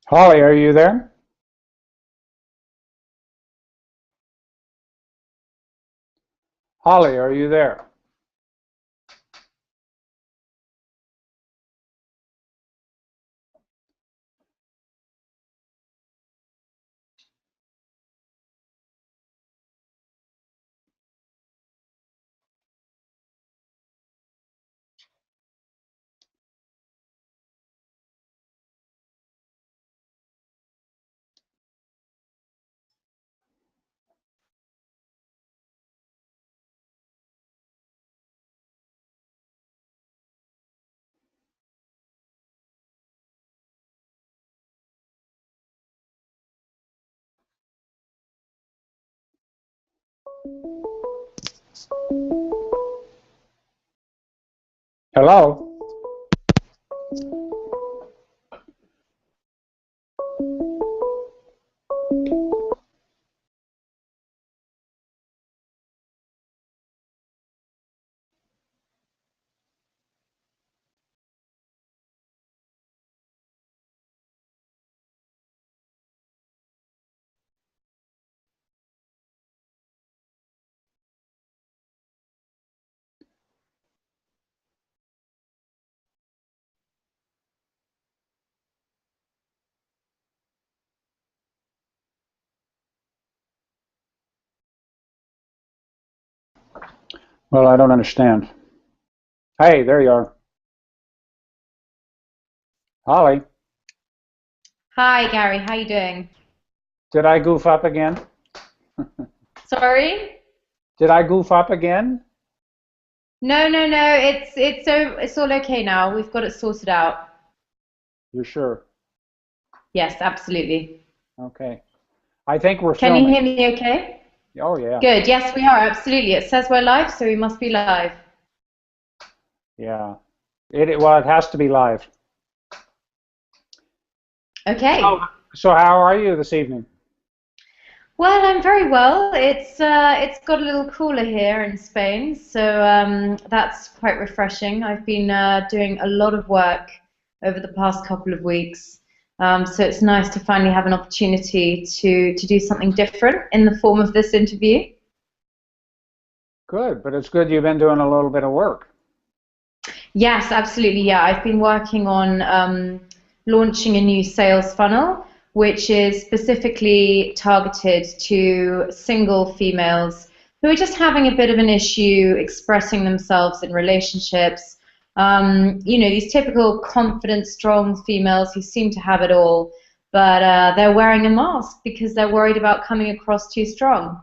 Holly, are you there? Holly, are you there? Hello? Well, I don't understand. Hey, there you are. Holly, Hi, Gary. How you doing? did I goof up again? Sorry? Did I goof up again? No, no, no. It's all okay now. We've got it sorted out. You're sure? Yes, absolutely. Okay. I think we're Can you filming. hear me okay? Oh, yeah. Good. Yes, we are. Absolutely. It says we're live, so we must be live. Yeah. Well, it has to be live. So, Okay. so how are you this evening? Well, I'm very well. It's got a little cooler here in Spain, so that's quite refreshing. I've been doing a lot of work over the past couple of weeks, so it's nice to finally have an opportunity to do something different in the form of this interview. Good, but it's good you've been doing a little bit of work. Yes, absolutely. Yeah, I've been working on launching a new sales funnel, which is specifically targeted to single females who are just having a bit of an issue expressing themselves in relationships. These typical confident, strong females who seem to have it all, but they're wearing a mask because they're worried about coming across too strong.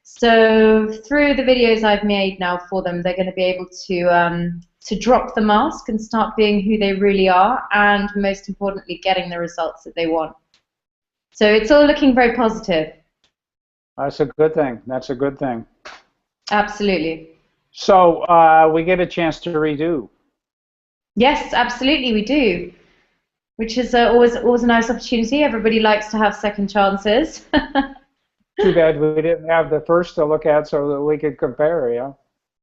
So through the videos I've made now for them, they're going to be able to drop the mask and start being who they really are, and most importantly, getting the results that they want. So it's all looking very positive. That's a good thing. That's a good thing. Absolutely. So we get a chance to redo. Yes, absolutely, we do. Which is always a nice opportunity. Everybody likes to have second chances. Too bad we didn't have the first to look at so that we could compare, yeah.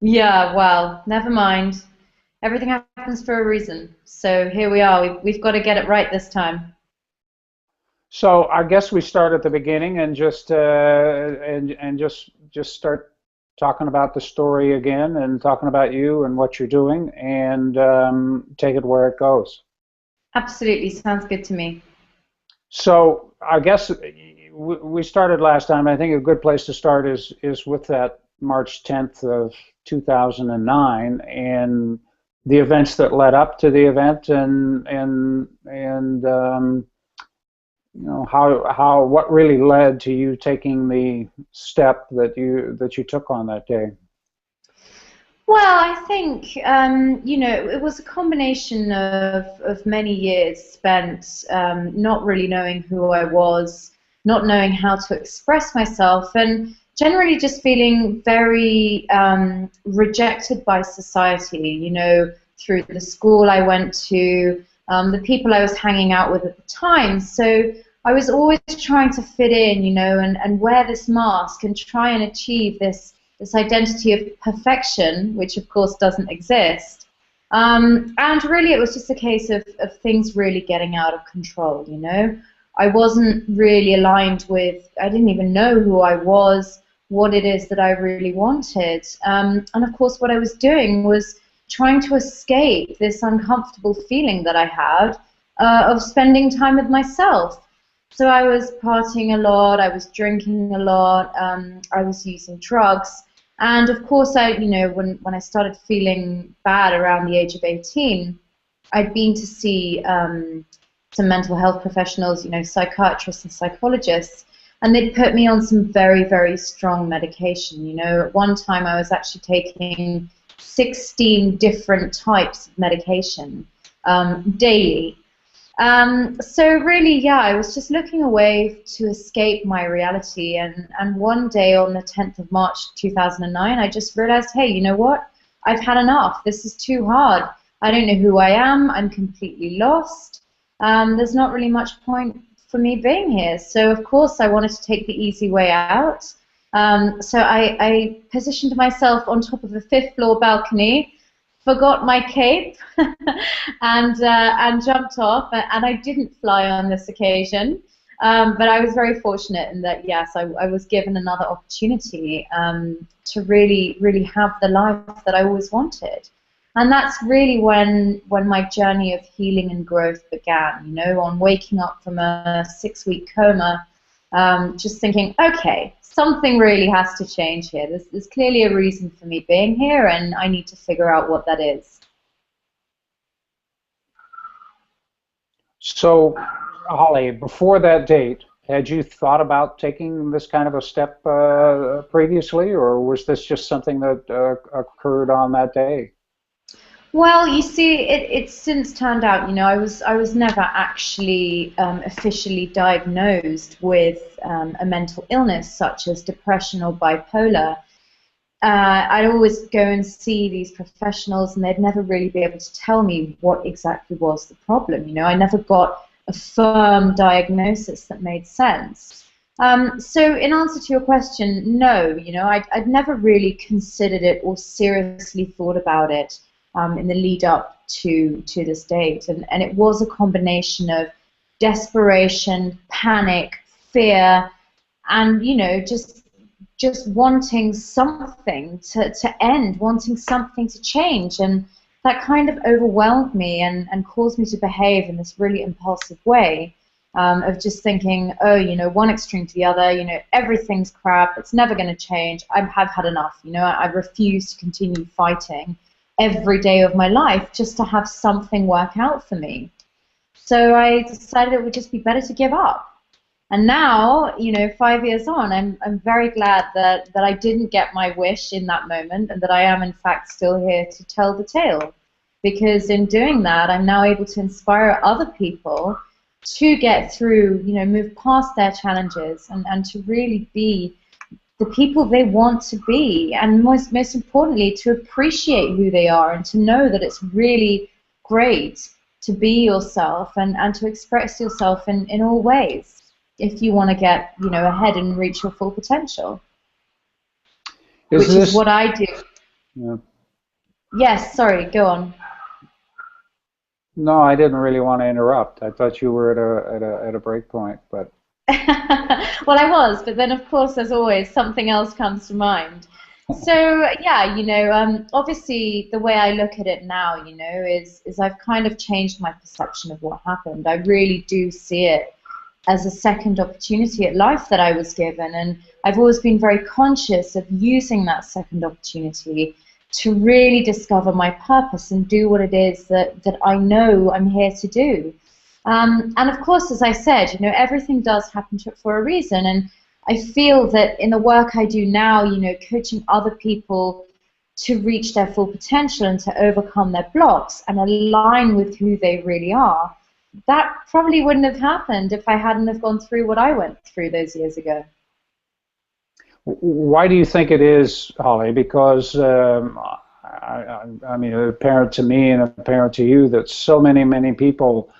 Yeah, well, never mind. Everything happens for a reason. So here we are. We've got to get it right this time. So I guess we start at the beginning and just start talking about the story again and talking about you and what you're doing and take it where it goes. Absolutely. Sounds good to me. So I guess we started last time. I think a good place to start is with that March 10th of 2009 and the events that led up to the event and you know how what really led to you taking the step that you took on that day. Well, I think, it was a combination of many years spent not really knowing who I was, not knowing how to express myself, and generally just feeling very rejected by society, through the school I went to, the people I was hanging out with at the time. So I was always trying to fit in, and wear this mask and try and achieve this identity of perfection, which of course doesn't exist. And really it was just a case of things really getting out of control, I wasn't really aligned with, I didn't even know who I was, what it is that I really wanted. And of course what I was doing was trying to escape this uncomfortable feeling that I had of spending time with myself. So I was partying a lot, I was drinking a lot, I was using drugs. And of course, when I started feeling bad around the age of 18, I'd been to see some mental health professionals, psychiatrists and psychologists, and they'd put me on some very, very strong medication. At one time I was actually taking 16 different types of medication daily. So really, yeah, I was just looking away to escape my reality, and one day on the 10th of March 2009, I just realized, hey, you know what? I've had enough. This is too hard. I don't know who I am. I'm completely lost. There's not really much point for me being here. So of course I wanted to take the easy way out. So I positioned myself on top of a fifth floor balcony, forgot my cape, and jumped off. And I didn't fly on this occasion, but I was very fortunate in that, yes, I was given another opportunity to really, really have the life that I always wanted. And that's really when my journey of healing and growth began. On waking up from a 6-week coma, just thinking, okay, something really has to change here. There's clearly a reason for me being here, and I need to figure out what that is. So, Holly, before that date, had you thought about taking this kind of a step previously, or was this just something that occurred on that day? Well, you see, it's since turned out, I was never actually officially diagnosed with a mental illness such as depression or bipolar. I'd always go and see these professionals, and they'd never really be able to tell me what exactly was the problem. I never got a firm diagnosis that made sense. So in answer to your question, no, I'd never really considered it or seriously thought about it in the lead up to this date. And it was a combination of desperation, panic, fear, and, just wanting something to end, wanting something to change. And that kind of overwhelmed me and caused me to behave in this really impulsive way of just thinking, oh, one extreme to the other, everything's crap, it's never going to change, I've had enough, I refuse to continue fighting every day of my life just to have something work out for me. So I decided it would just be better to give up. And now, 5 years on, I'm very glad that I didn't get my wish in that moment, and that I am in fact still here to tell the tale. Because in doing that, I'm now able to inspire other people to get through, move past their challenges and to really be the people they want to be, and most importantly, to appreciate who they are and to know that it's really great to be yourself and to express yourself in all ways. if you want to get, ahead and reach your full potential, Is which this, is what I do. yeah. Yes, sorry, go on. No, I didn't really want to interrupt. I thought you were at a break point, but Well, I was, but then of course, as always, something else comes to mind. So yeah, obviously the way I look at it now, is I've kind of changed my perception of what happened. I really do see it as a second opportunity at life that I was given, and I've always been very conscious of using that second opportunity to really discover my purpose and do what it is that I know I'm here to do. And of course, as I said, everything does happen for a reason, and I feel that in the work I do now, coaching other people to reach their full potential and to overcome their blocks and align with who they really are, that probably wouldn't have happened if I hadn't have gone through what I went through those years ago. why do you think it is, Holly? Because I mean, apparent to me and apparent to you that so many people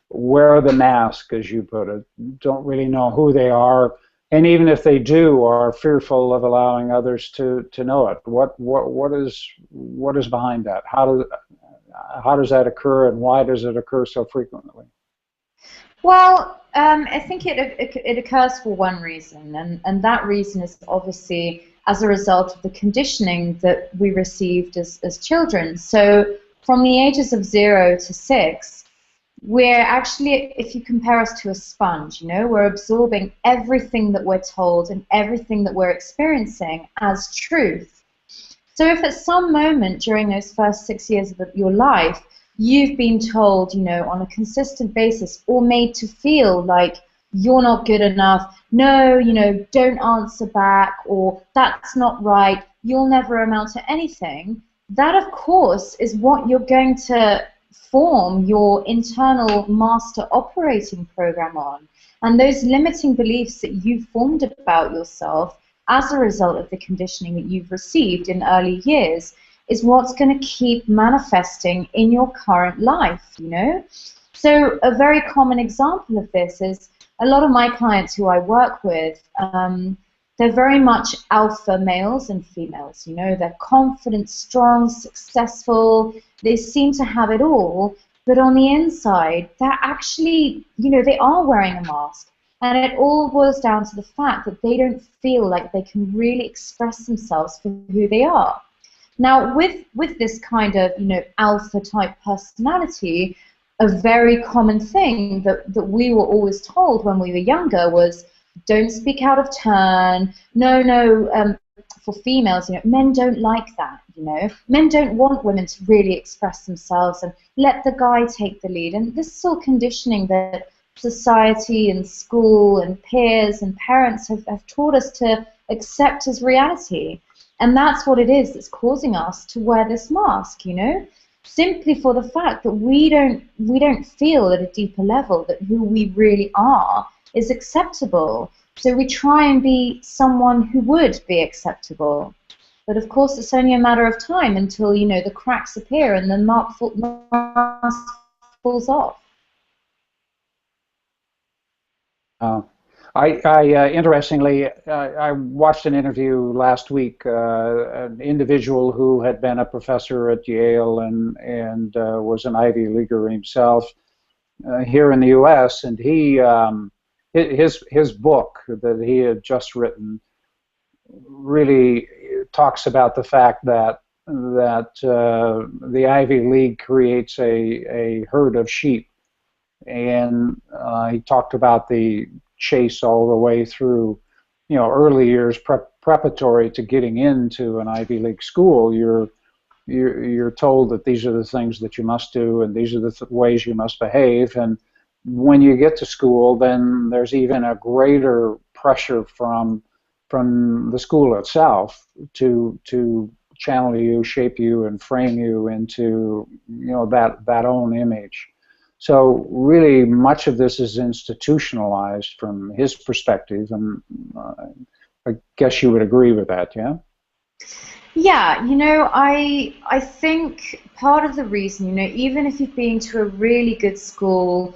wear the mask, as you put it, don't really know who they are, and even if they do, are fearful of allowing others to know it. What is behind that? How does that occur, and why does it occur so frequently? Well, I think it occurs for one reason, and that reason is obviously as a result of the conditioning that we received as children. So from the ages of 0 to 6, we're actually, if you compare us to a sponge, we're absorbing everything that we're told and everything that we're experiencing as truth. So if at some moment during those first 6 years of your life, you've been told, on a consistent basis or made to feel like you're not good enough, no, don't answer back, or that's not right, you'll never amount to anything, that of course is what you're going to form your internal master operating program on. And those limiting beliefs that you've formed about yourself as a result of the conditioning that you've received in early years is what's going to keep manifesting in your current life, So a very common example of this is a lot of my clients who I work with, they're very much alpha males and females, they're confident, strong, successful, they seem to have it all, but on the inside, they're actually, they are wearing a mask. And it all boils down to the fact that they don't feel like they can really express themselves for who they are. Now, with this kind of, alpha type personality, a very common thing that we were always told when we were younger was, don't speak out of turn, no, for females, men don't like that, men don't want women to really express themselves and let the guy take the lead. And this is all conditioning that society and school and peers and parents have taught us to accept as reality. And that's what it is that's causing us to wear this mask, simply for the fact that we don't feel at a deeper level that who we really are is acceptable. So we try and be someone who would be acceptable. But of course, it's only a matter of time until, the cracks appear and the mask falls off. Interestingly, I watched an interview last week. An individual who had been a professor at Yale and was an Ivy Leaguer himself here in the U.S. And his book that he had just written really talks about the fact that the Ivy League creates a herd of sheep. And he talked about the chase all the way through, early years preparatory to getting into an Ivy League school. You're told that these are the things that you must do, and these are the ways you must behave. And when you get to school, then there's even a greater pressure from the school itself to channel you, shape you, and frame you into that own image. So really, much of this is institutionalized from his perspective, and I guess you would agree with that, yeah? Yeah, I think part of the reason, even if you've been to a really good school,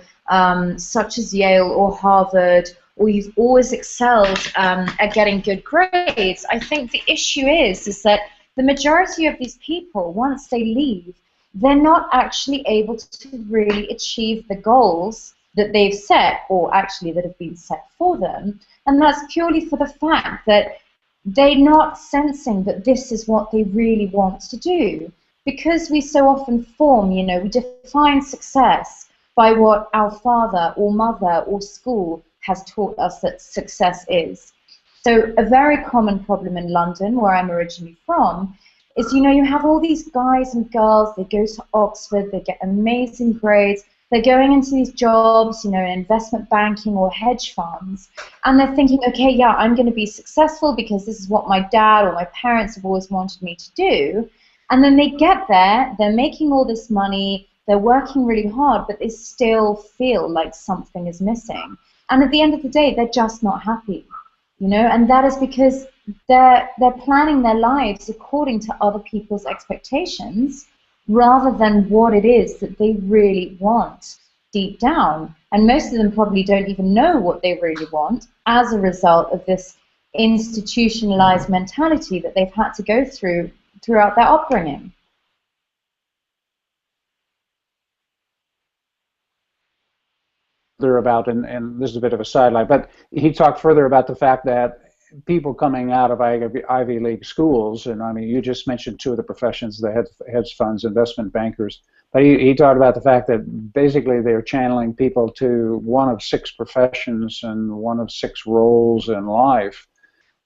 such as Yale or Harvard or you've always excelled at getting good grades. I think the issue is that the majority of these people, once they leave, they're not actually able to really achieve the goals that they've set, or actually that have been set for them. And that's purely for the fact that they're not sensing that this is what they really want to do. Because we so often form, you know, we define success by what our father or mother or school has taught us that success is. So a very common problem in London, where I'm originally from, is, you know, you have all these guys and girls, they go to Oxford, they get amazing grades, they're going into these jobs, you know, in investment banking or hedge funds, and they're thinking, okay, yeah, I'm going to be successful because this is what my dad or my parents have always wanted me to do. And then they get there, they're making all this money, they're working really hard, but they still feel like something is missing. And at the end of the day, they're just not happy, you know, and that is because they're planning their lives according to other people's expectations rather than what it is that they really want deep down. And most of them probably don't even know what they really want as a result of this institutionalized mentality that they've had to go through throughout their upbringing. About, and this is a bit of a sideline, but he talked further about the fact that people coming out of Ivy League schools, and I mean, you just mentioned two of the professions, the hedge funds, investment bankers, but he talked about the fact that basically they're channeling people to one of 6 professions and one of 6 roles in life,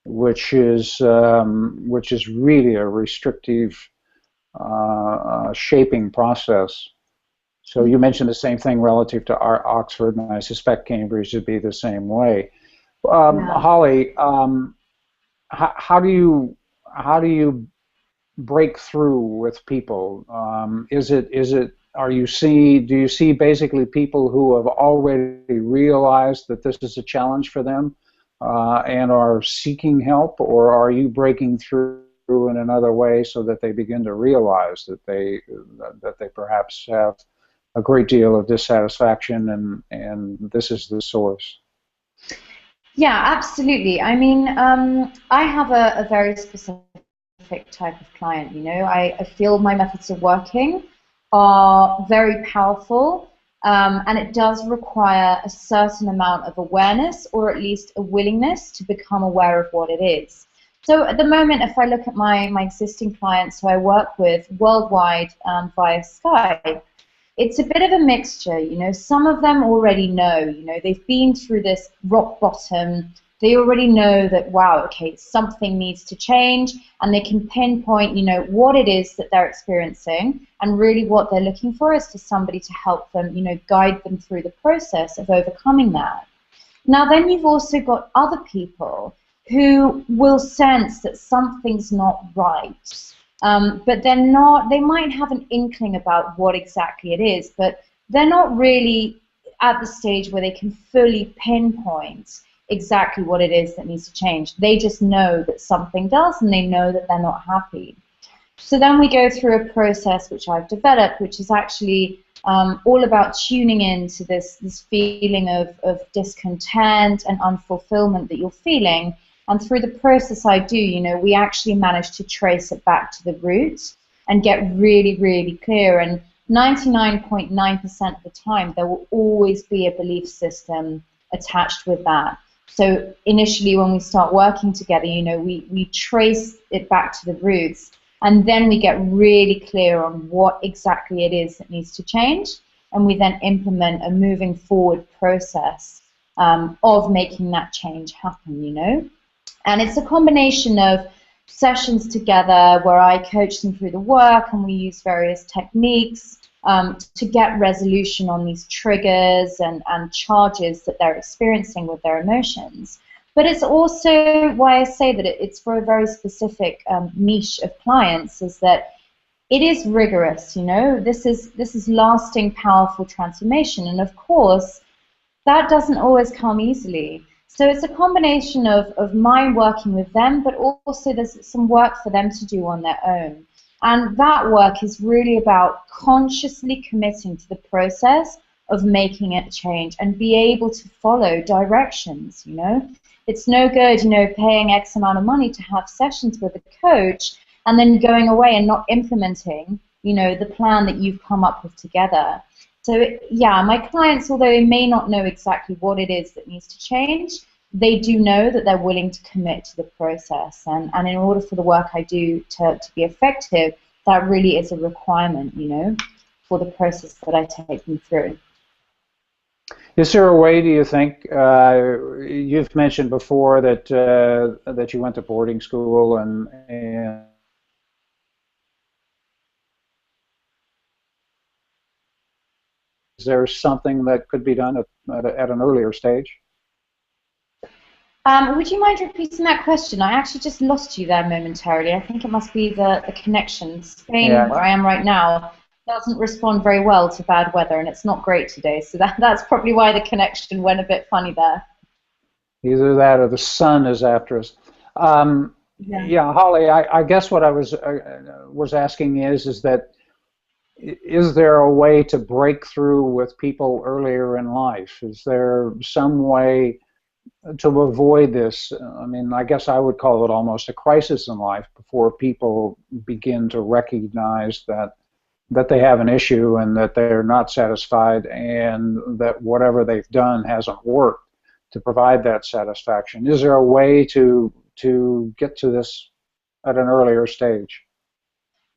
which is really a restrictive shaping process. So you mentioned the same thing relative to our Oxford, and I suspect Cambridge would be the same way. Yeah. Hollie, how do you break through with people? Do you see basically people who have already realized that this is a challenge for them and are seeking help, or are you breaking through in another way so that they begin to realize that they perhaps have a great deal of dissatisfaction, and this is the source? Yeah, absolutely. I mean, I have a very specific type of client, you know. I feel my methods of working are very powerful, and it does require a certain amount of awareness, or at least a willingness to become aware of what it is. So at the moment, if I look at my existing clients who I work with worldwide via Skype, it's a bit of a mixture, you know. Some of them already know, you know, they've been through this rock bottom. They already know that, wow, okay, something needs to change, and they can pinpoint, you know, what it is that they're experiencing, and really what they're looking for is for somebody to help them, you know, guide them through the process of overcoming that. Now, then you've also got other people who will sense that something's not right. But they're not, they might have an inkling about what exactly it is, but they're not really at the stage where they can fully pinpoint exactly what it is that needs to change. They just know that something does, and they know that they're not happy. So then we go through a process which I've developed, which is actually all about tuning into this feeling of discontent and unfulfillment that you're feeling. And through the process I do, you know, we actually manage to trace it back to the root and get really, really clear. And 99.9% of the time, there will always be a belief system attached with that. So initially, when we start working together, you know, we trace it back to the roots, and then we get really clear on what exactly it is that needs to change, and we then implement a moving forward process of making that change happen, you know. And it's a combination of sessions together where I coach them through the work, and we use various techniques to get resolution on these triggers and charges that they're experiencing with their emotions. But it's also why I say that it's for a very specific niche of clients, is that it is rigorous, you know. This is lasting, powerful transformation, and of course, that doesn't always come easily. So it's a combination of my working with them, but also there's some work for them to do on their own. And that work is really about consciously committing to the process of making it change and be able to follow directions, you know. It's no good, you know, paying X amount of money to have sessions with a coach and then going away and not implementing, you know, the plan that you've come up with together. So, yeah, my clients, although they may not know exactly what it is that needs to change, they do know that they're willing to commit to the process. And in order for the work I do to be effective, that really is a requirement, you know, for the process that I take them through. Is there a way, do you think, you've mentioned before that that you went to boarding school, and is there something that could be done at an earlier stage? Would you mind repeating that question? I actually just lost you there momentarily. I think it must be the connection. Spain, Yeah. where I am right now, doesn't respond very well to bad weather, and it's not great today. So that's probably why the connection went a bit funny there. Either that or the sun is after us. Yeah. Yeah, Holly, I guess what I was asking is that is there a way to break through with people earlier in life? Is there some way to avoid this? I mean, I guess I would call it almost a crisis in life before people begin to recognize that they have an issue and that they're not satisfied and that whatever they've done hasn't worked to provide that satisfaction. Is there a way to get to this at an earlier stage?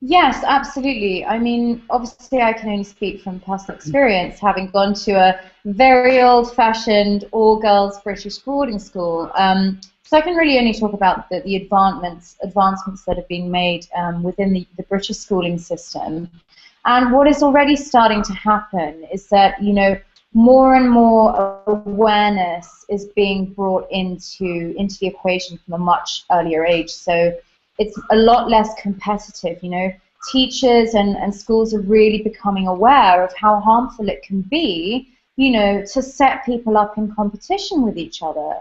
Yes, absolutely. I mean, obviously, I can only speak from personal experience, having gone to a very old-fashioned, all-girls British boarding school. So I can really only talk about the advancements that are being made within the British schooling system. And what is already starting to happen is that, you know, more and more awareness is being brought into the equation from a much earlier age. So it's a lot less competitive, you know. Teachers and schools are really becoming aware of how harmful it can be, you know, to set people up in competition with each other.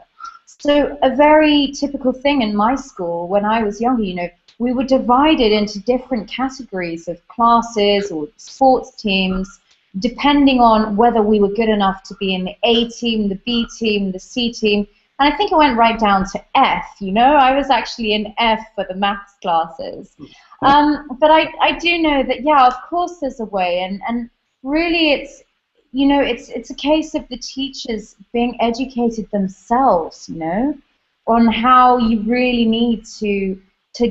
So a very typical thing in my school when I was younger, you know, we were divided into different categories of classes or sports teams, depending on whether we were good enough to be in the A team, the B team, the C team. And I think it went right down to F, you know. I was actually in F for the maths classes. But I do know that, yeah, of course there's a way. And really it's, you know, it's a case of the teachers being educated themselves, you know, on how you really need to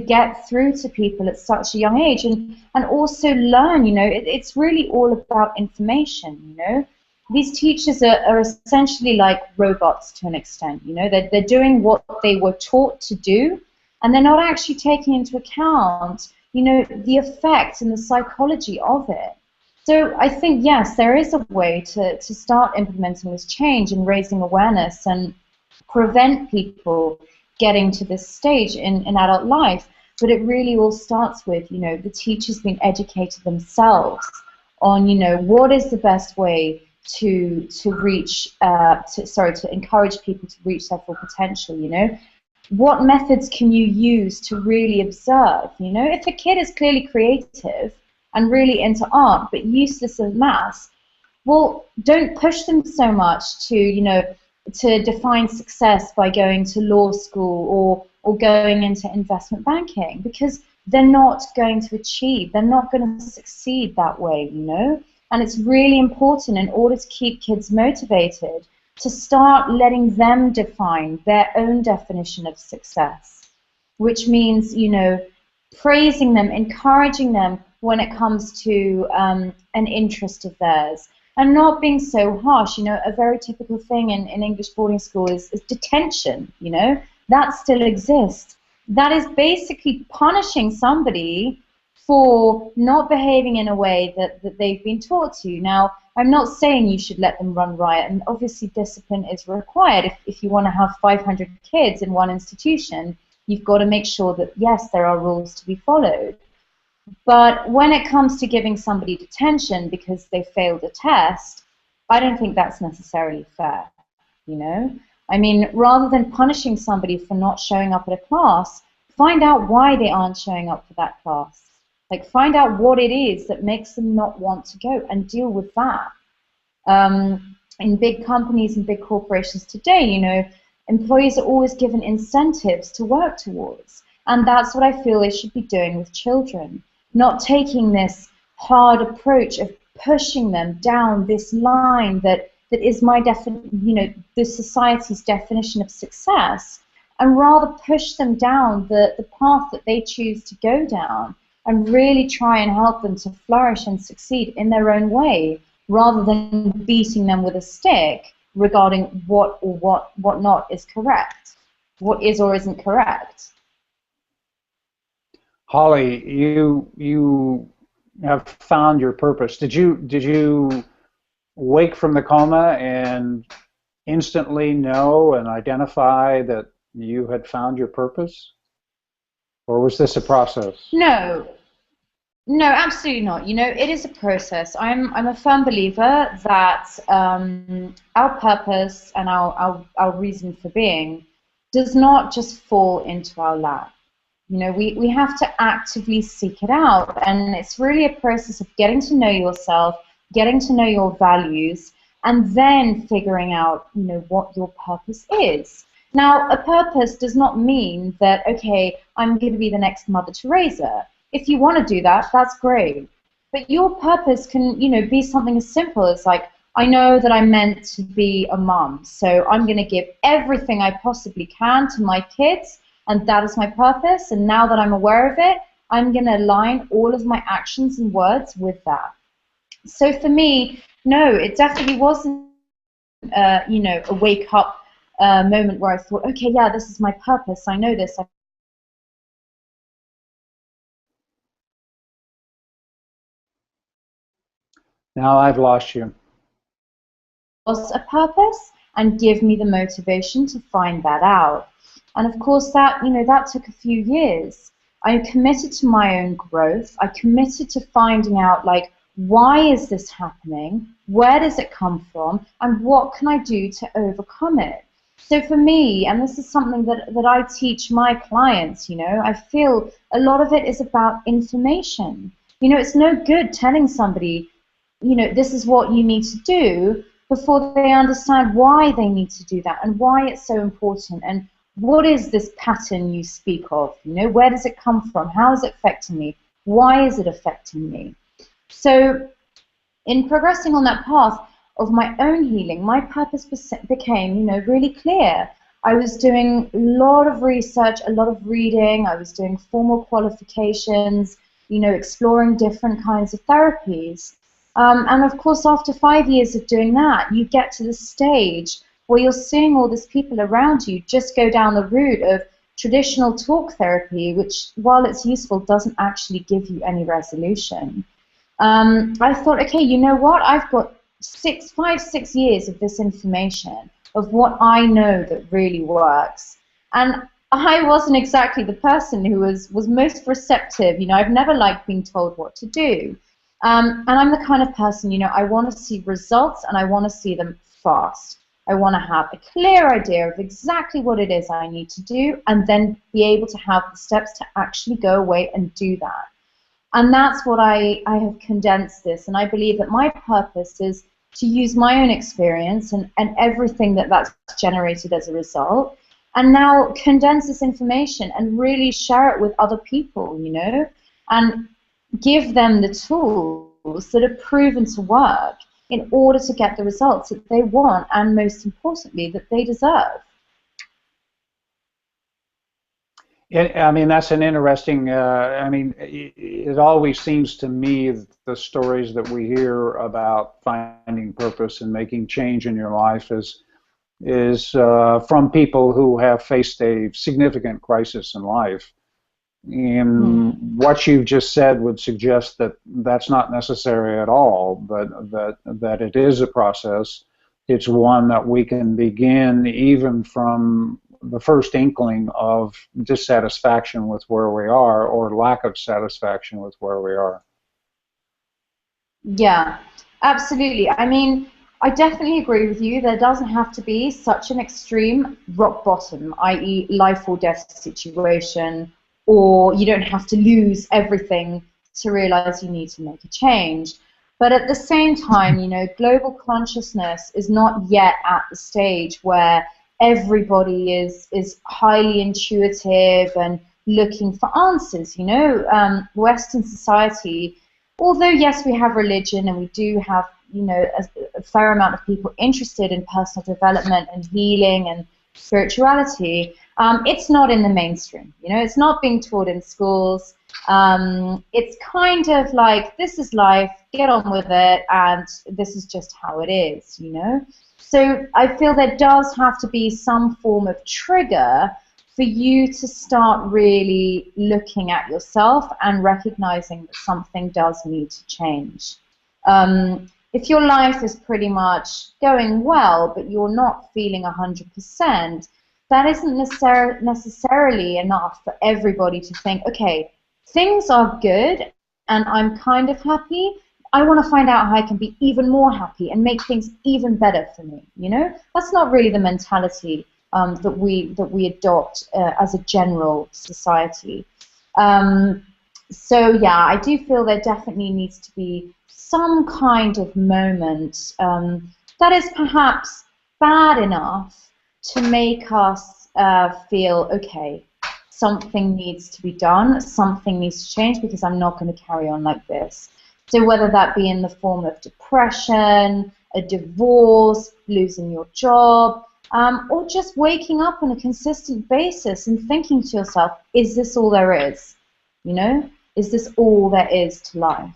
get through to people at such a young age and also learn, you know. It's really all about information, you know. These teachers are essentially like robots to an extent, you know. They're doing what they were taught to do, and they're not actually taking into account, you know, the effect and the psychology of it. So I think, yes, there is a way to start implementing this change and raising awareness and prevent people getting to this stage in adult life. But it really all starts with, you know, the teachers being educated themselves on, you know, what is the best way to encourage people to reach their full potential, you know. What methods can you use to really observe, you know? If a kid is clearly creative and really into art but useless at maths, well, don't push them so much to, you know, to define success by going to law school or going into investment banking, because they're not going to achieve, they're not going to succeed that way, you know. And it's really important, in order to keep kids motivated, to start letting them define their own definition of success, which means, you know, praising them, encouraging them when it comes to an interest of theirs, and not being so harsh. You know, a very typical thing in English boarding school is detention, you know. That still exists. That is basically punishing somebody for not behaving in a way that they've been taught to. Now, I'm not saying you should let them run riot, and obviously discipline is required. If you want to have 500 kids in one institution, you've got to make sure that, yes, there are rules to be followed. But when it comes to giving somebody detention because they failed a test, I don't think that's necessarily fair, you know? I mean, rather than punishing somebody for not showing up at a class, find out why they aren't showing up for that class. Like, find out what it is that makes them not want to go and deal with that. In big companies and big corporations today, you know, employees are always given incentives to work towards. And that's what I feel they should be doing with children, not taking this hard approach of pushing them down this line that is the society's definition of success, and rather push them down the path that they choose to go down, and really try and help them to flourish and succeed in their own way, rather than beating them with a stick regarding what not is correct, what is or isn't correct. Hollie, you have found your purpose. Did you wake from the coma and instantly know and identify that you had found your purpose, or was this a process? No, absolutely not. You know, it is a process. I'm a firm believer that our purpose and our reason for being does not just fall into our lap. You know, we have to actively seek it out, and it's really a process of getting to know yourself, getting to know your values, and then figuring out, you know, what your purpose is. Now, a purpose does not mean that, okay, I'm going to be the next Mother Teresa. If you want to do that, that's great. But your purpose can, you know, be something as simple as like, I know that I'm meant to be a mom, so I'm going to give everything I possibly can to my kids, and that is my purpose. And now that I'm aware of it, I'm going to align all of my actions and words with that. So for me, no, it definitely wasn't, you know, a wake-up moment where I thought, okay, yeah, this is my purpose. I know this. Now I've lost you. Was a purpose, and give me the motivation to find that out. And of course that, you know, that took a few years. I committed to my own growth. I committed to finding out, like, why is this happening? Where does it come from? And what can I do to overcome it? So for me, and this is something that I teach my clients, you know, I feel a lot of it is about information. You know, it's no good telling somebody, you know, this is what you need to do, before they understand why they need to do that and why it's so important, and what is this pattern you speak of? You know, where does it come from? How is it affecting me? Why is it affecting me? So in progressing on that path of my own healing, my purpose became, you know, really clear. I was doing a lot of research, a lot of reading. I was doing formal qualifications, you know, exploring different kinds of therapies. And of course, after 5 years of doing that, you get to the stage where you're seeing all these people around you just go down the route of traditional talk therapy, which, while it's useful, doesn't actually give you any resolution. I thought, okay, you know what? I've got 5, 6 years of this information, of what I know that really works. And I wasn't exactly the person who was most receptive. You know, I've never liked being told what to do. And I'm the kind of person, you know, I want to see results, and I want to see them fast. I want to have a clear idea of exactly what it is I need to do, and then be able to have the steps to actually go away and do that. And that's what I have condensed this, and I believe that my purpose is to use my own experience and everything that's generated as a result, and now condense this information and really share it with other people, you know, and give them the tools that are proven to work in order to get the results that they want, and most importantly, that they deserve. I mean, that's an interesting, I mean, it always seems to me that the stories that we hear about finding purpose and making change in your life is from people who have faced a significant crisis in life. And what you've just said would suggest that that's not necessary at all, but that it is a process. It's one that we can begin even from the first inkling of dissatisfaction with where we are, or lack of satisfaction with where we are. Yeah, absolutely. I mean, I definitely agree with you. There doesn't have to be such an extreme rock bottom, i.e. life or death situation, or you don't have to lose everything to realize you need to make a change. But at the same time, you know, global consciousness is not yet at the stage where everybody is highly intuitive and looking for answers. You know, Western society, although yes, we have religion and we do have, you know, a fair amount of people interested in personal development and healing and spirituality, it's not in the mainstream. You know, it's not being taught in schools. It's kind of like, this is life, get on with it, and this is just how it is, you know. So I feel there does have to be some form of trigger for you to start really looking at yourself and recognizing that something does need to change. If your life is pretty much going well, but you're not feeling 100%, that isn't necessarily enough for everybody to think, okay, things are good and I'm kind of happy. I want to find out how I can be even more happy and make things even better for me. You know, that's not really the mentality that we adopt as a general society. So yeah, I do feel there definitely needs to be some kind of moment that is perhaps bad enough to make us feel, okay, something needs to be done, something needs to change, because I'm not going to carry on like this. So whether that be in the form of depression, a divorce, losing your job, or just waking up on a consistent basis and thinking to yourself, is this all there is? You know, is this all there is to life?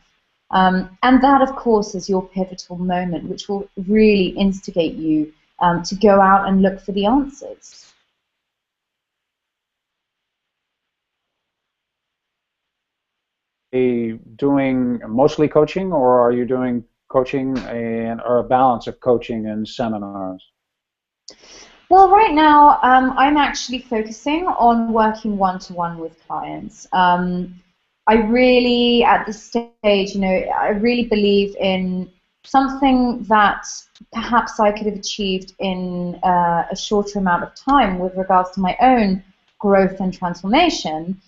And that, of course, is your pivotal moment, which will really instigate you to go out and look for the answers. Doing mostly coaching, or are you doing coaching and or a balance of coaching and seminars? Well, right now, I'm actually focusing on working one-to-one with clients. I really, at this stage, you know, I really believe in something that perhaps I could have achieved in a shorter amount of time with regards to my own growth and transformation.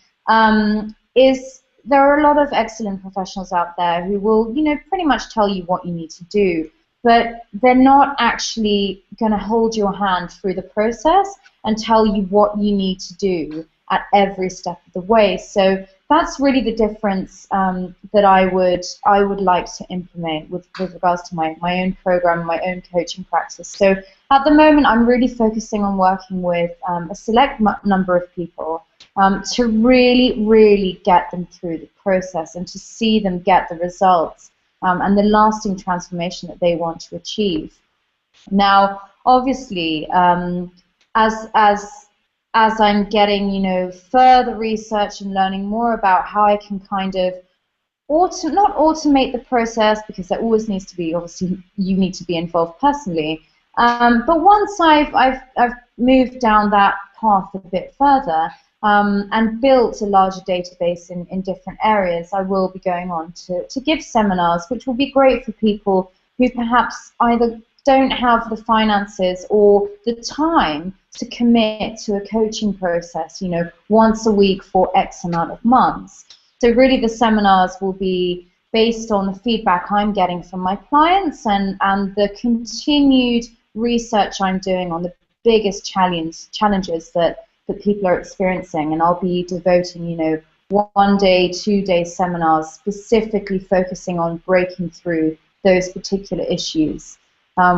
Is there are a lot of excellent professionals out there who will, you know, pretty much tell you what you need to do, but they're not actually going to hold your hand through the process and tell you what you need to do at every step of the way. So that's really the difference that I would like to implement with regards to my own program, my own coaching practice. So at the moment, I'm really focusing on working with a select number of people to really, really get them through the process and to see them get the results and the lasting transformation that they want to achieve. Now, obviously, as I'm getting, you know, further research and learning more about how I can kind of not automate the process, because there always needs to be, obviously, you need to be involved personally. But once I've moved down that path a bit further and built a larger database in different areas, I will be going on to give seminars, which will be great for people who perhaps either don't have the finances or the time to commit to a coaching process, you know, once a week for X amount of months. So really the seminars will be based on the feedback I'm getting from my clients and the continued research I'm doing on the biggest challenges that people are experiencing. And I'll be devoting, you know, 1 day, 2 day seminars specifically focusing on breaking through those particular issues.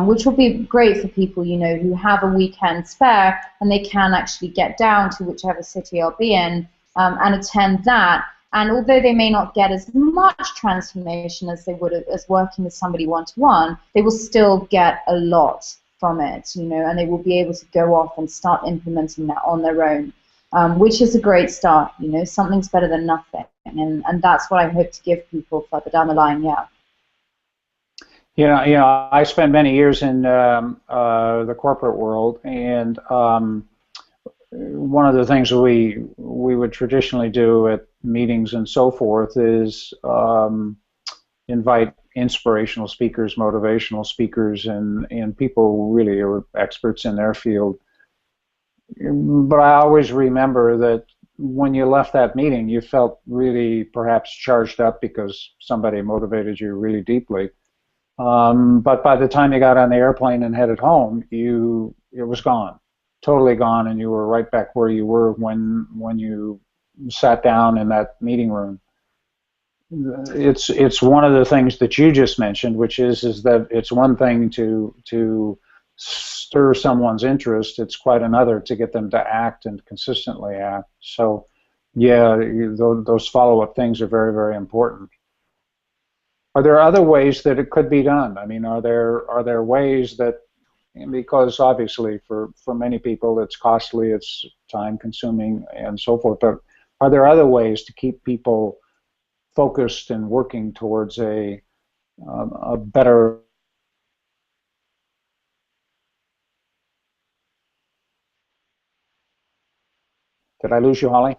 Which will be great for people, you know, who have a weekend spare and they can actually get down to whichever city I'll be in and attend that. And although they may not get as much transformation as they would as working with somebody one-to-one, they will still get a lot from it, you know, and they will be able to go off and start implementing that on their own, which is a great start, you know, something's better than nothing. And that's what I hope to give people further down the line, yeah. You know, I spent many years in the corporate world, and one of the things we would traditionally do at meetings and so forth is invite inspirational speakers, motivational speakers, and people who really are experts in their field. But I always remember that when you left that meeting, you felt really perhaps charged up because somebody motivated you really deeply. But by the time you got on the airplane and headed home, it was gone, totally gone, and you were right back where you were when you sat down in that meeting room. It's one of the things that you just mentioned, which is that it's one thing to stir someone's interest. It's quite another to get them to act and consistently act. So, yeah, those follow-up things are very, very important. Are there other ways that it could be done? I mean, are there ways that, because obviously for many people it's costly, it's time-consuming, and so forth, but are there other ways to keep people focused and working towards a better? Did I lose you, Holly?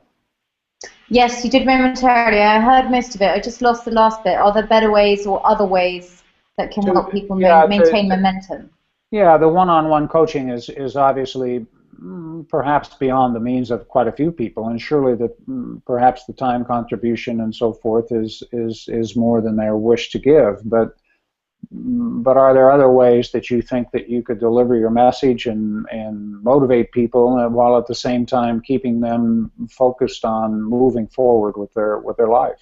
Yes, you did momentarily. I heard most of it. I just lost the last bit. Are there better ways or other ways that can help people Yeah, maintain momentum? yeah, the one-on-one coaching is obviously perhaps beyond the means of quite a few people, and surely perhaps the time contribution and so forth is more than their wish to give. But are there other ways that you think that you could deliver your message and motivate people, while at the same time keeping them focused on moving forward with their life?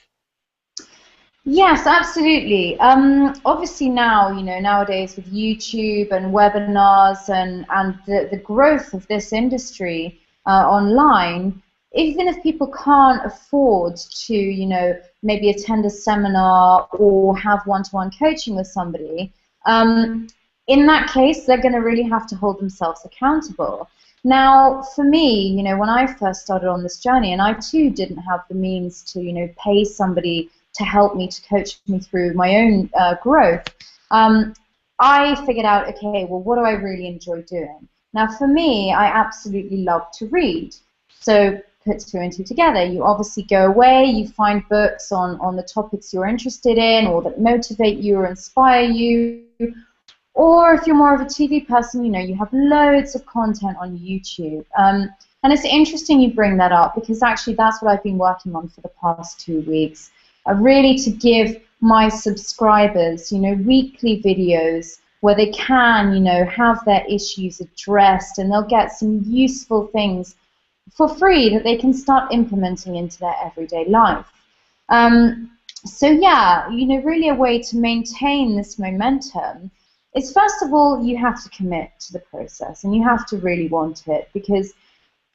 Yes, absolutely. Obviously now, nowadays with YouTube and webinars and the growth of this industry online, even if people can't afford to, maybe attend a seminar or have one-to-one coaching with somebody, in that case, they're going to really have to hold themselves accountable. Now, for me, when I first started on this journey, and I too didn't have the means to, pay somebody to help me, to coach me through my own growth, I figured out, okay, well, what do I really enjoy doing? Now, for me, I absolutely love to read. So put two and two together. You obviously go away, you find books on the topics you're interested in or that motivate you or inspire you. Or if you're more of a TV person, you have loads of content on YouTube. And it's interesting you bring that up, because actually that's what I've been working on for the past 2 weeks. Really to give my subscribers, weekly videos where they can, have their issues addressed, and they'll get some useful things for free that they can start implementing into their everyday life. So yeah, really a way to maintain this momentum is, first of all, you have to commit to the process, and you have to really want it, because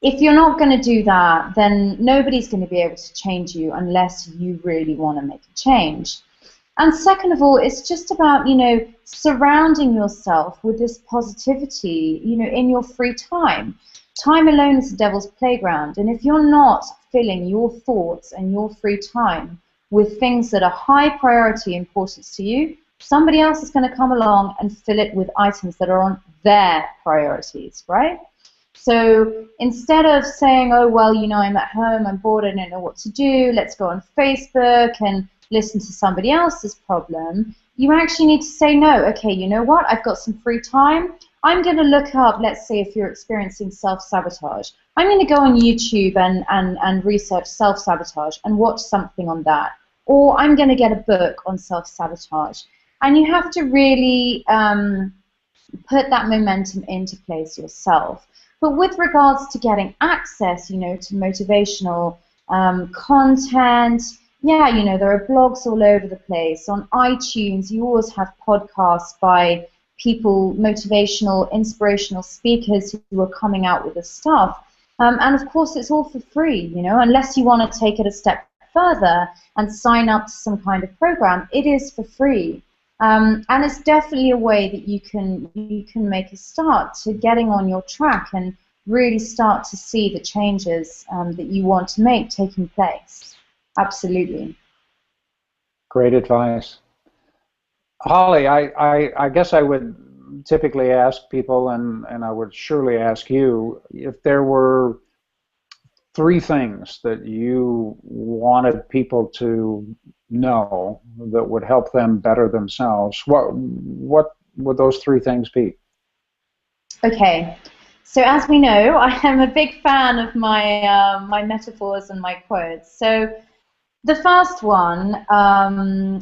if you're not going to do that, then nobody's going to be able to change you unless you really want to make a change. And second of all, it's just about, surrounding yourself with this positivity, in your free time. Time alone is the devil's playground, and if you're not filling your thoughts and your free time with things that are high priority importance to you, somebody else is going to come along and fill it with items that are on their priorities, right? So instead of saying, oh, well, I'm at home, I'm bored, I don't know what to do, let's go on Facebook and listen to somebody else's problem, you actually need to say, no, okay, you know what, I've got some free time, I'm going to look up, let's say if you're experiencing self-sabotage, I'm going to go on YouTube and research self-sabotage and watch something on that. Or I'm going to get a book on self-sabotage. And you have to really put that momentum into place yourself. But with regards to getting access, to motivational content, yeah, there are blogs all over the place. On iTunes, you always have podcasts by people, motivational, inspirational speakers who are coming out with this stuff. And of course, it's all for free, unless you want to take it a step further and sign up to some kind of program, it is for free. And it's definitely a way that you can make a start to getting on your track and really start to see the changes that you want to make taking place. Absolutely. Great advice. Holly, I guess I would typically ask people, and I would surely ask you, if there were 3 things that you wanted people to know that would help them better themselves, what would those 3 things be? Okay, So as we know, I am a big fan of my metaphors and my quotes. So the first one,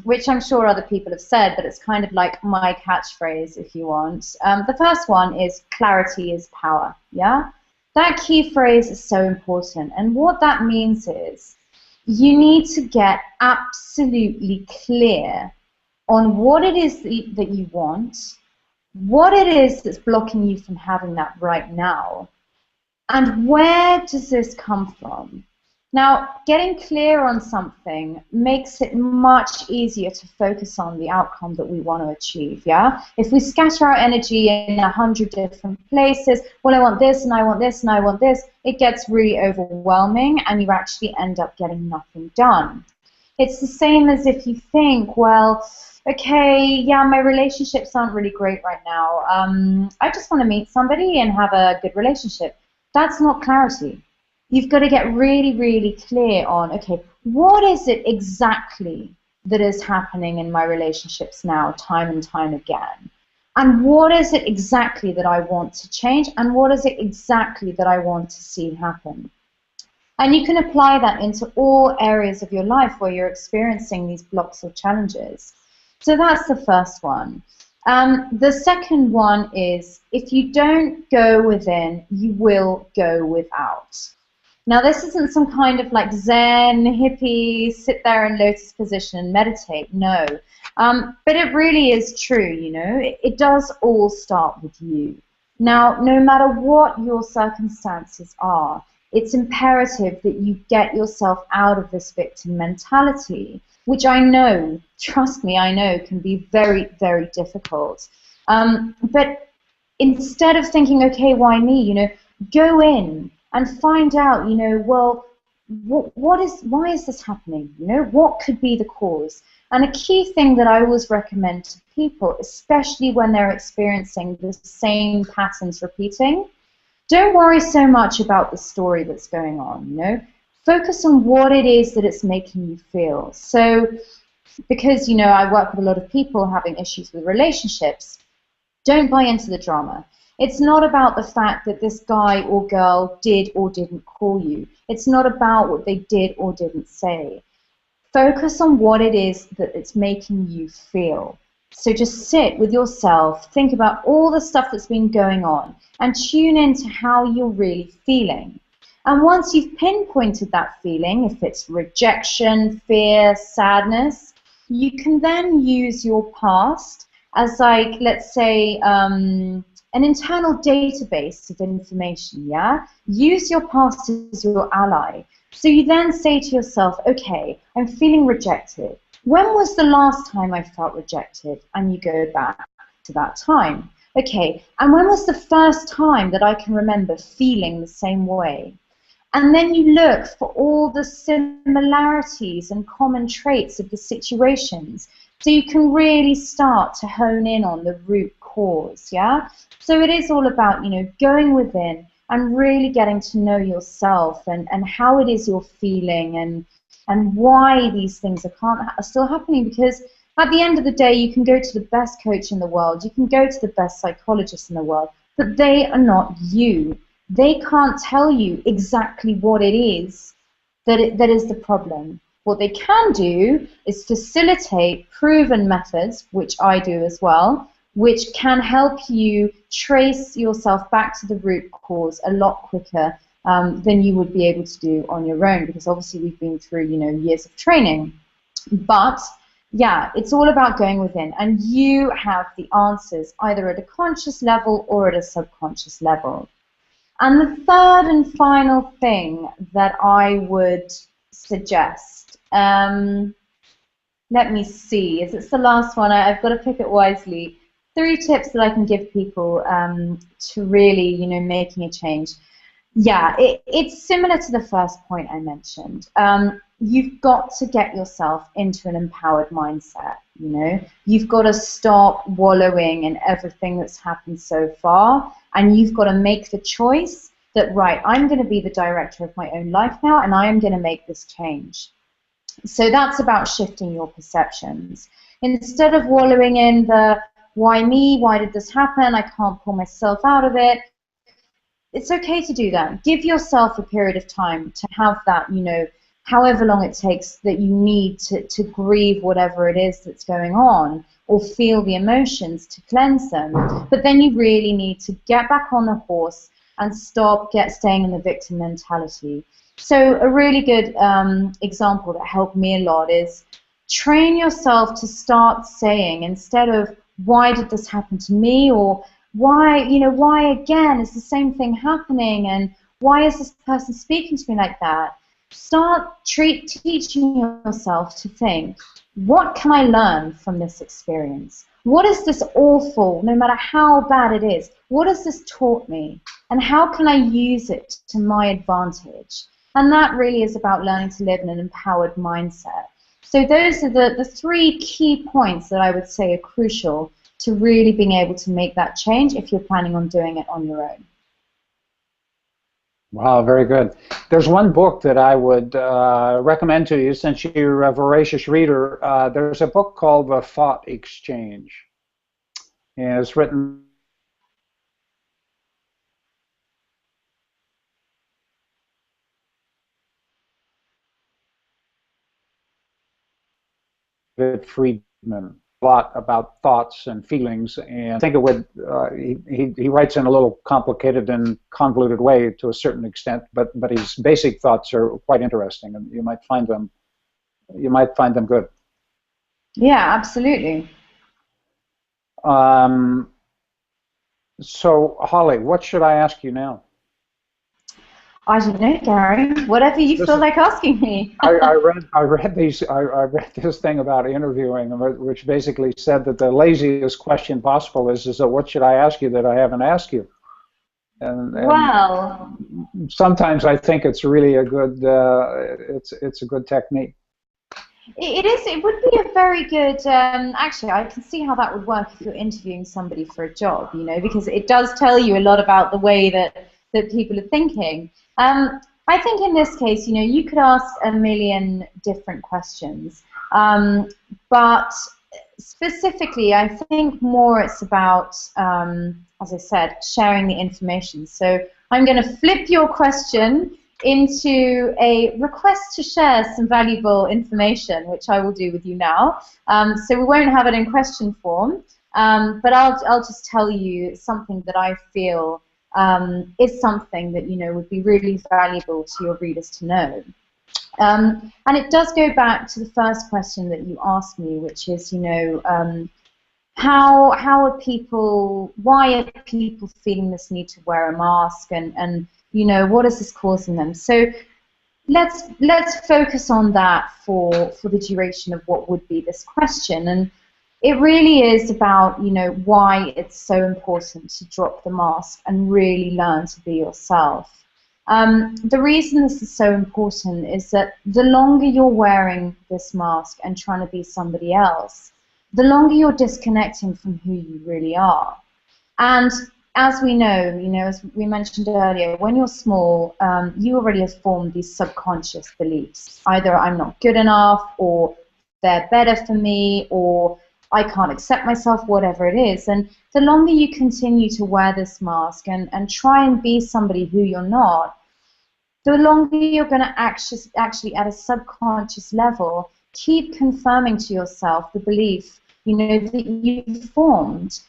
which I'm sure other people have said, but it's kind of like my catchphrase if you want. The first one is clarity is power, yeah? That key phrase is so important, and what that means is you need to get absolutely clear on what it is that you want, what it is that's blocking you from having that right now, and where does this come from? Now, getting clear on something makes it much easier to focus on the outcome that we want to achieve, yeah? If we scatter our energy in 100 different places, well, I want this, and I want this, and I want this, it gets really overwhelming, and you actually end up getting nothing done. It's the same as if you think, well, okay, yeah, my relationships aren't really great right now. I just want to meet somebody and have a good relationship. That's not clarity. You've got to get really, really clear on, okay, what is it exactly that is happening in my relationships now, time and time again? And what is it exactly that I want to change? And what is it exactly that I want to see happen? And you can apply that into all areas of your life where you're experiencing these blocks or challenges. So that's the first one. The second one is, if you don't go within, you will go without. Now, this isn't some kind of like Zen, hippie, sit there in lotus position and meditate. No. But it really is true, you know. It does all start with you. Now, no matter what your circumstances are, it's imperative that you get yourself out of this victim mentality, which I know, trust me, I know can be very, very difficult. But instead of thinking, okay, why me, you know, go in and find out, you know, well, why is this happening? You know, what could be the cause? And a key thing that I always recommend to people, especially when they're experiencing the same patterns repeating, don't worry so much about the story that's going on, you know. Focus on what it is that it's making you feel. So, because, you know, I work with a lot of people having issues with relationships, don't buy into the drama. It's not about the fact that this guy or girl did or didn't call you. It's not about what they did or didn't say. Focus on what it is that it's making you feel. So just sit with yourself, think about all the stuff that's been going on, and tune into how you're really feeling. And once you've pinpointed that feeling, if it's rejection, fear, sadness, you can then use your past as, like, let's say, an internal database of information, yeah? Use your past as your ally. So you then say to yourself, okay, I'm feeling rejected. When was the last time I felt rejected? And you go back to that time. Okay, and when was the first time that I can remember feeling the same way? And then you look for all the similarities and common traits of the situations, so you can really start to hone in on the root cause, yeah? So it is all about, you know, going within and really getting to know yourself and how it is you're feeling and why these things are still happening, because at the end of the day, you can go to the best coach in the world, you can go to the best psychologist in the world, but they are not you. They can't tell you exactly what it is that is the problem. What they can do is facilitate proven methods, which I do as well, which can help you trace yourself back to the root cause a lot quicker than you would be able to do on your own, because obviously we've been through, you know, years of training. But yeah, it's all about going within, and you have the answers either at a conscious level or at a subconscious level. And the third and final thing that I would suggest, let me see, as it's the last one, I've got to pick it wisely. 3 tips that I can give people to really, you know, making a change. Yeah, it's similar to the first point I mentioned. You've got to get yourself into an empowered mindset, you know. You've got to stop wallowing in everything that's happened so far, and you've got to make the choice that, right, I'm going to be the director of my own life now, and I am going to make this change. So that's about shifting your perceptions. Instead of wallowing in the, why me, why did this happen, I can't pull myself out of it, it's okay to do that. Give yourself a period of time to have that, you know, however long it takes that you need to grieve whatever it is that's going on or feel the emotions to cleanse them. But then you really need to get back on the horse and staying in the victim mentality. So a really good example that helped me a lot is train yourself to start saying, instead of why did this happen to me, or why again is the same thing happening, and why is this person speaking to me like that? Start teaching yourself to think, what can I learn from this experience? What is this awful, no matter how bad it is, what has this taught me? And how can I use it to my advantage? And that really is about learning to live in an empowered mindset. So those are the three key points that I would say are crucial to really being able to make that change if you're planning on doing it on your own. Wow, very good. There's one book that I would recommend to you, since you're a voracious reader. There's a book called The Thought Exchange. And it's written by Friedman. A lot about thoughts and feelings, and I think it would. He writes in a little complicated and convoluted way to a certain extent, but his basic thoughts are quite interesting, and you might find them good. Yeah, absolutely. So, Holly, what should I ask you now? I don't know, Gary. Whatever you feel like asking me. I read this thing about interviewing, which basically said that the laziest question possible is what should I ask you that I haven't asked you? And well, sometimes I think it's really a good it's a good technique. It is. It would be a very good. Actually, I can see how that would work if you're interviewing somebody for a job. You know, because it does tell you a lot about the way that people are thinking. I think in this case, you know, you could ask a million different questions, but specifically, I think more it's about, as I said, sharing the information. So I'm going to flip your question into a request to share some valuable information, which I will do with you now. So we won't have it in question form, but I'll just tell you something that I feel is something that, you know, would be really valuable to your readers to know. And it does go back to the first question that you asked me, which is, you know, how are people, why are people feeling this need to wear a mask, and you know, what is this causing them? So let's focus on that for the duration of what would be this question. And it really is about, you know, why it's so important to drop the mask and really learn to be yourself. The reason this is so important is that the longer you're wearing this mask and trying to be somebody else, the longer you're disconnecting from who you really are. And as we know, you know, as we mentioned earlier, when you're small, you already have formed these subconscious beliefs. Either I'm not good enough, or they're better for me, or I can't accept myself, whatever it is. And the longer you continue to wear this mask and try and be somebody who you're not, the longer you're going to actually at a subconscious level keep confirming to yourself the belief, you know, that you've formed.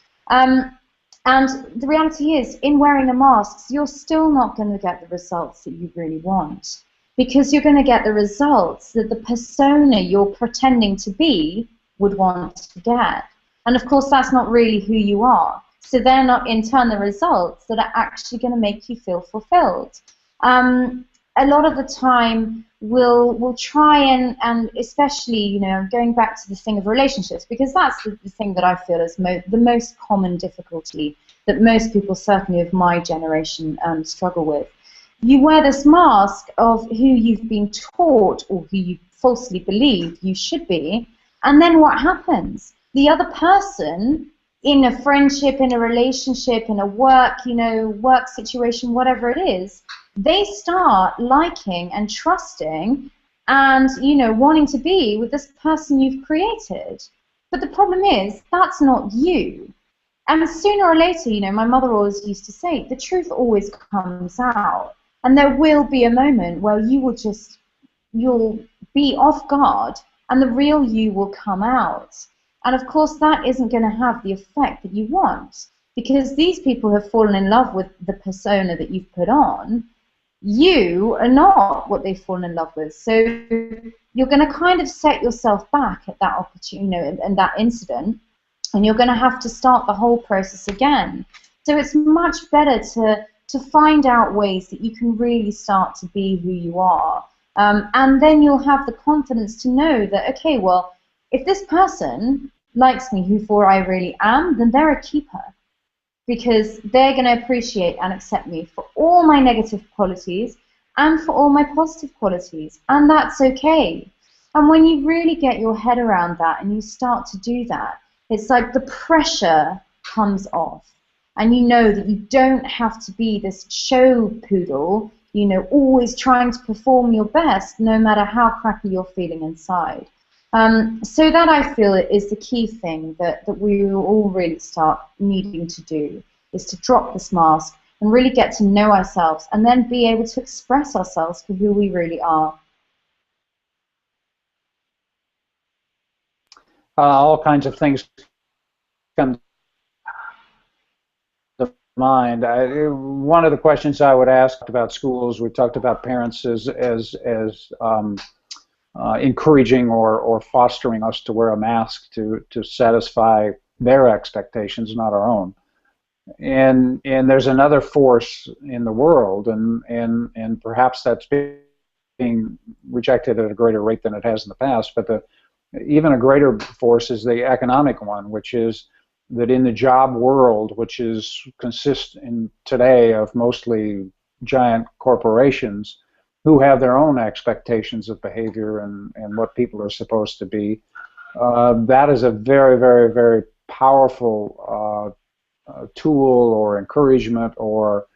And the reality is, in wearing a mask, you're still not going to get the results that you really want, because you're going to get the results that the persona you're pretending to be would want to get. And of course, that's not really who you are. So they're not, in turn, the results that are actually going to make you feel fulfilled. A lot of the time, we'll try and especially, you know, going back to the thing of relationships, because that's the thing that I feel is the most common difficulty that most people, certainly of my generation, struggle with. You wear this mask of who you've been taught or who you falsely believe you should be, and then what happens? The other person, in a friendship, in a relationship, in a work, you know, work situation, whatever it is, they start liking and trusting and, you know, wanting to be with this person you've created. But the problem is, that's not you. And sooner or later, you know, my mother always used to say, the truth always comes out. And there will be a moment where you'll be off guard and the real you will come out. And of course, that isn't going to have the effect that you want, because these people have fallen in love with the persona that you've put on. You are not what they've fallen in love with. So you're going to kind of set yourself back at that opportunity, you know, and that incident, and you're going to have to start the whole process again. So it's much better to find out ways that you can really start to be who you are. And then you'll have the confidence to know that, okay, well, if this person likes me for who I really am, then they're a keeper, because they're going to appreciate and accept me for all my negative qualities and for all my positive qualities, and that's okay. And when you really get your head around that and you start to do that, it's like the pressure comes off, and you know that you don't have to be this show poodle, you know, always trying to perform your best no matter how crappy you're feeling inside. So that, I feel, is the key thing that we will all really start needing to do, is to drop this mask and really get to know ourselves, and then be able to express ourselves for who we really are. All kinds of things come to mind. One of the questions I would ask about schools, we talked about parents as encouraging or fostering us to wear a mask to satisfy their expectations, not our own. And there's another force in the world, and perhaps that's being rejected at a greater rate than it has in the past, but even a greater force is the economic one, which is that in the job world, which consists in today of mostly giant corporations who have their own expectations of behavior and what people are supposed to be, that is a very, very, very powerful tool or encouragement or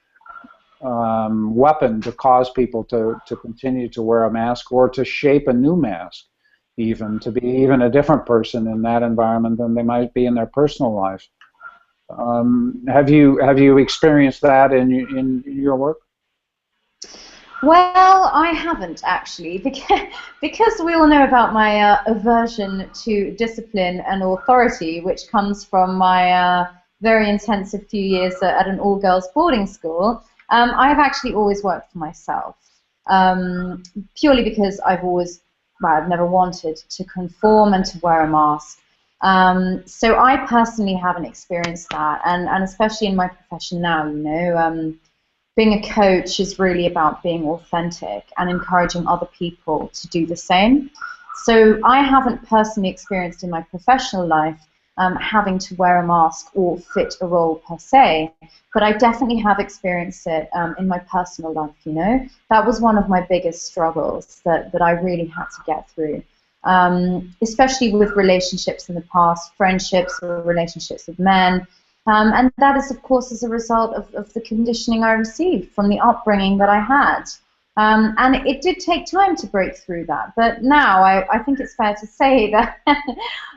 weapon to cause people to continue to wear a mask, or to shape a new mask, even to be even a different person in that environment than they might be in their personal life. Have you experienced that in your work? Well, I haven't actually, because we all know about my aversion to discipline and authority, which comes from my very intensive few years at an all-girls boarding school. I've actually always worked for myself, purely because I've never wanted to conform and to wear a mask. So I personally haven't experienced that, and especially in my profession now, you know, being a coach is really about being authentic and encouraging other people to do the same. So I haven't personally experienced in my professional life having to wear a mask or fit a role per se, but I definitely have experienced it in my personal life, you know. That was one of my biggest struggles that I really had to get through, especially with relationships in the past, friendships or relationships with men. And that is, of course, as a result of the conditioning I received from the upbringing that I had. And it did take time to break through that. But now I think it's fair to say that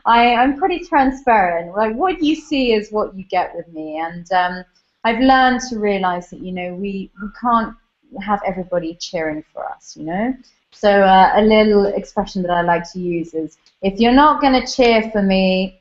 I'm pretty transparent. Like, what you see is what you get with me. And I've learned to realize that, you know, we can't have everybody cheering for us, you know. So a little expression that I like to use is, if you're not going to cheer for me,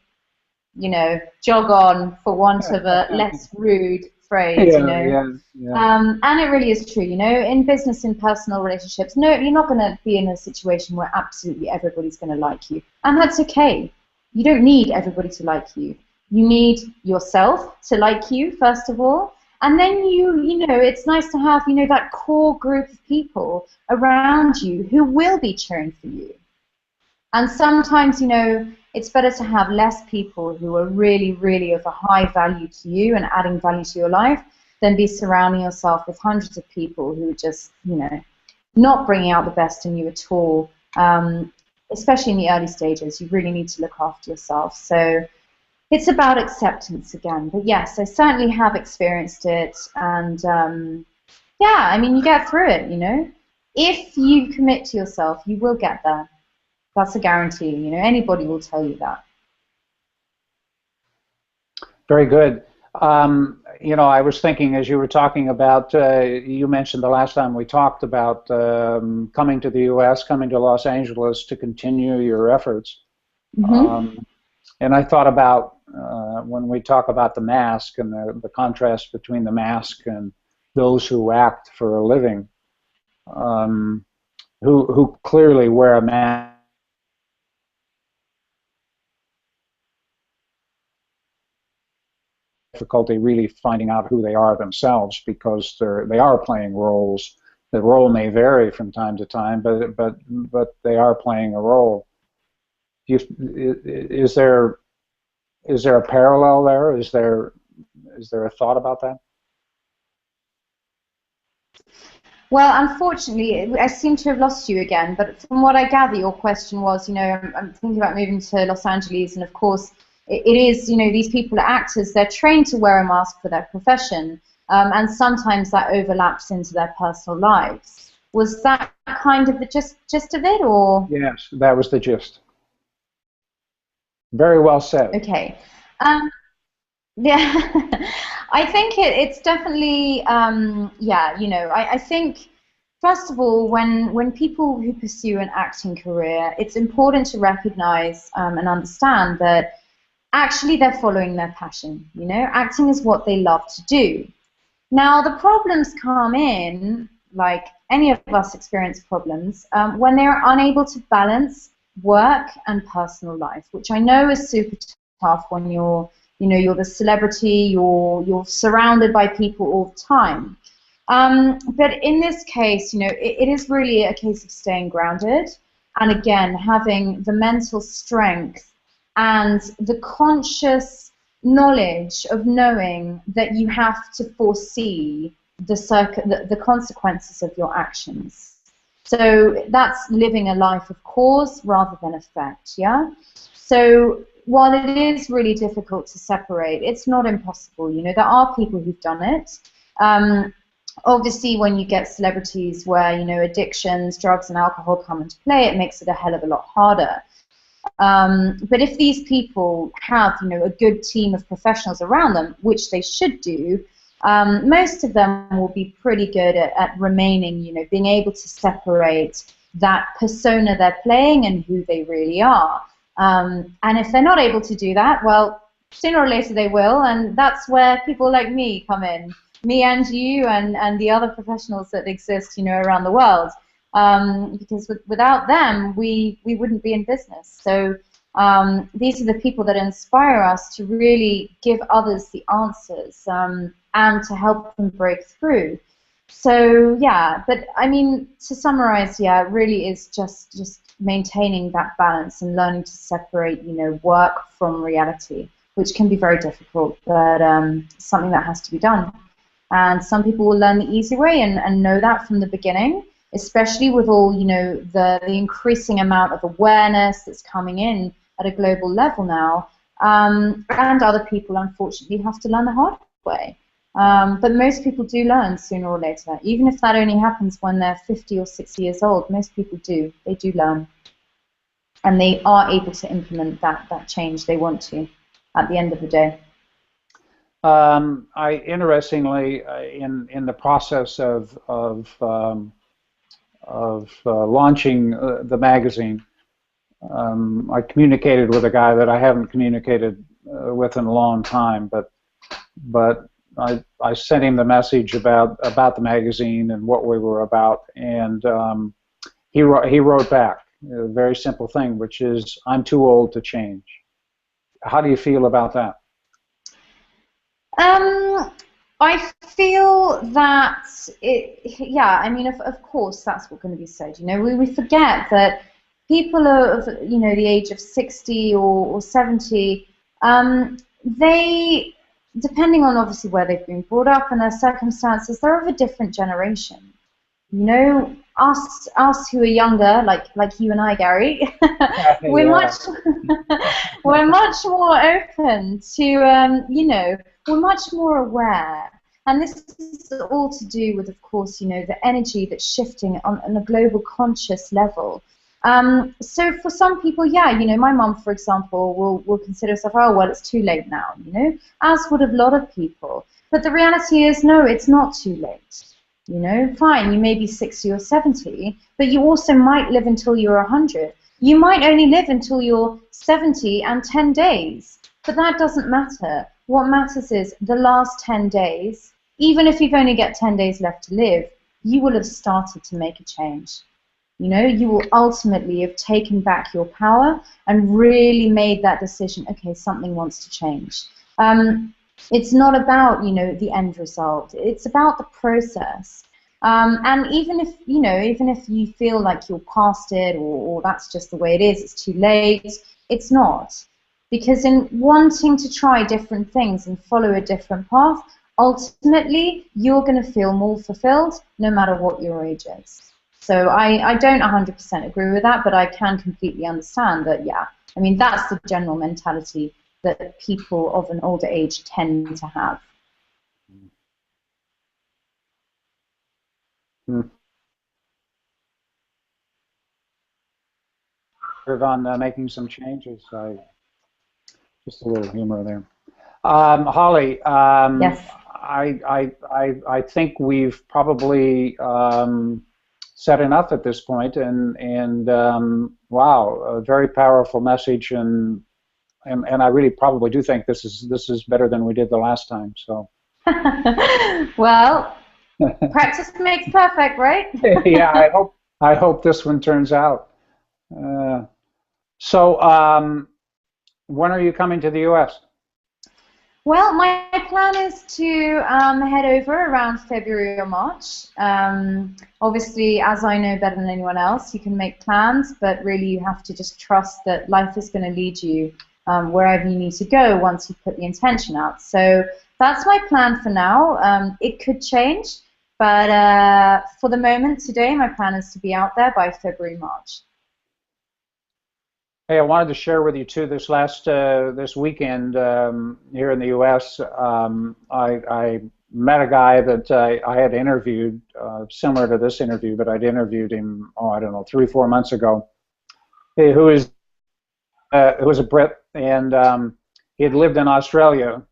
you know, jog on, for want of a less rude phrase, you know. And it really is true, you know, in business, in personal relationships, no, you're not going to be in a situation where absolutely everybody's going to like you. And that's okay. You don't need everybody to like you. You need yourself to like you, first of all. And then you know, it's nice to have, you know, that core group of people around you who will be cheering for you. And sometimes, you know, it's better to have less people who are really, really of a high value to you and adding value to your life than be surrounding yourself with hundreds of people who are just, you know, not bringing out the best in you at all. Especially in the early stages, you really need to look after yourself. So it's about acceptance again. But yes, I certainly have experienced it. And yeah, I mean, you get through it, you know. If you commit to yourself, you will get there. That's a guarantee. You know, anybody will tell you that. Very good. You know, I was thinking as you were talking about, you mentioned the last time we talked about coming to the U.S., coming to Los Angeles to continue your efforts. Hmm. Um, and I thought about when we talk about the mask and the contrast between the mask and those who act for a living, um, who clearly wear a mask. Difficulty really finding out who they are themselves because they are playing roles. The role may vary from time to time, but they are playing a role. You, is there a parallel there? Is there a thought about that? Well, unfortunately, I seem to have lost you again. But from what I gather, your question was, I'm thinking about moving to Los Angeles, and of course, it is, these people are actors. They're trained to wear a mask for their profession, and sometimes that overlaps into their personal lives. Was that kind of the gist of it, or? Yes, that was the gist. Very well said. Okay. Um, yeah, I think it's definitely, yeah, I think, first of all, when people who pursue an acting career, it's important to recognize and understand that actually they're following their passion. Acting is what they love to do. Now, the problems come in, like any of us experience problems, when they're unable to balance work and personal life, which I know is super tough when you're the celebrity, you're surrounded by people all the time. But in this case, it is really a case of staying grounded, and again, having the mental strength and the conscious knowledge of knowing that you have to foresee the consequences of your actions. So that's living a life of cause rather than effect, yeah? So while it is really difficult to separate, it's not impossible. There are people who've done it. Obviously, when you get celebrities where, addictions, drugs and alcohol come into play, it makes it a hell of a lot harder. But if these people have, a good team of professionals around them, which they should do, most of them will be pretty good at remaining, being able to separate that persona they're playing and who they really are. And if they're not able to do that, well, sooner or later they will, and that's where people like me come in, me and you and the other professionals that exist, around the world. Because without them, we wouldn't be in business. So these are the people that inspire us to really give others the answers and to help them break through. So yeah, but I mean, to summarize, yeah, it really is just maintaining that balance and learning to separate, work from reality, which can be very difficult, but something that has to be done. And some people will learn the easy way and know that from the beginning, especially with all, the increasing amount of awareness that's coming in at a global level now. And other people, unfortunately, have to learn the hard way. But most people do learn sooner or later, even if that only happens when they're 50 or 60 years old. Most people do. They do learn. And they are able to implement that change they want to at the end of the day. Interestingly, in the process of launching the magazine, I communicated with a guy that I haven't communicated with in a long time, but I sent him the message about the magazine and what we were about, and he wrote back a very simple thing, which is, "I'm too old to change." How do you feel about that? I feel that yeah, I mean, of course, that's what's going to be said. We forget that people of, the age of 60 or 70, they, depending on obviously where they've been brought up and their circumstances, they're of a different generation. Us who are younger, like you and I, Gary, we're Yeah. we're much more open to, we're much more aware. And this is all to do with, of course, the energy that's shifting on a global conscious level. So for some people, yeah, you know, my mum, for example, will consider herself, oh, well, it's too late now, you know, as would a lot of people. But the reality is, no, it's not too late. You know, fine, you may be 60 or 70, but you also might live until you're 100. You might only live until you're 70 and 10 days, but that doesn't matter. What matters is the last 10 days, even if you've only got 10 days left to live, you will have started to make a change. You know, you will ultimately have taken back your power and really made that decision, okay, something wants to change. It's not about, you know, the end result. It's about the process. And even if, you know, even if you feel like you're past it or that's just the way it is, it's too late, it's not. Because in wanting to try different things and follow a different path, ultimately, you're going to feel more fulfilled no matter what your age is. So I don't 100% agree with that, but I can completely understand that, yeah, I mean, that's the general mentality that people of an older age tend to have. On making some changes. Just a little humor there. Holly, Yes. I think we've probably said enough at this point, and wow, a very powerful message, and I really probably do think this is better than we did the last time. So. Well, practice makes perfect, right? Yeah, I hope this one turns out. So, when are you coming to the U.S.? Well, my plan is to head over around February or March. Obviously, as I know better than anyone else, you can make plans, but really you have to just trust that life is going to lead you wherever you need to go once you put the intention out. So that's my plan for now. It could change, but for the moment today, my plan is to be out there by February, March. Hey, I wanted to share with you too. This weekend here in the U.S., I met a guy that I had interviewed, similar to this interview, but I'd interviewed him, oh, I don't know, 3 or 4 months ago. Who was a Brit, and he had lived in Australia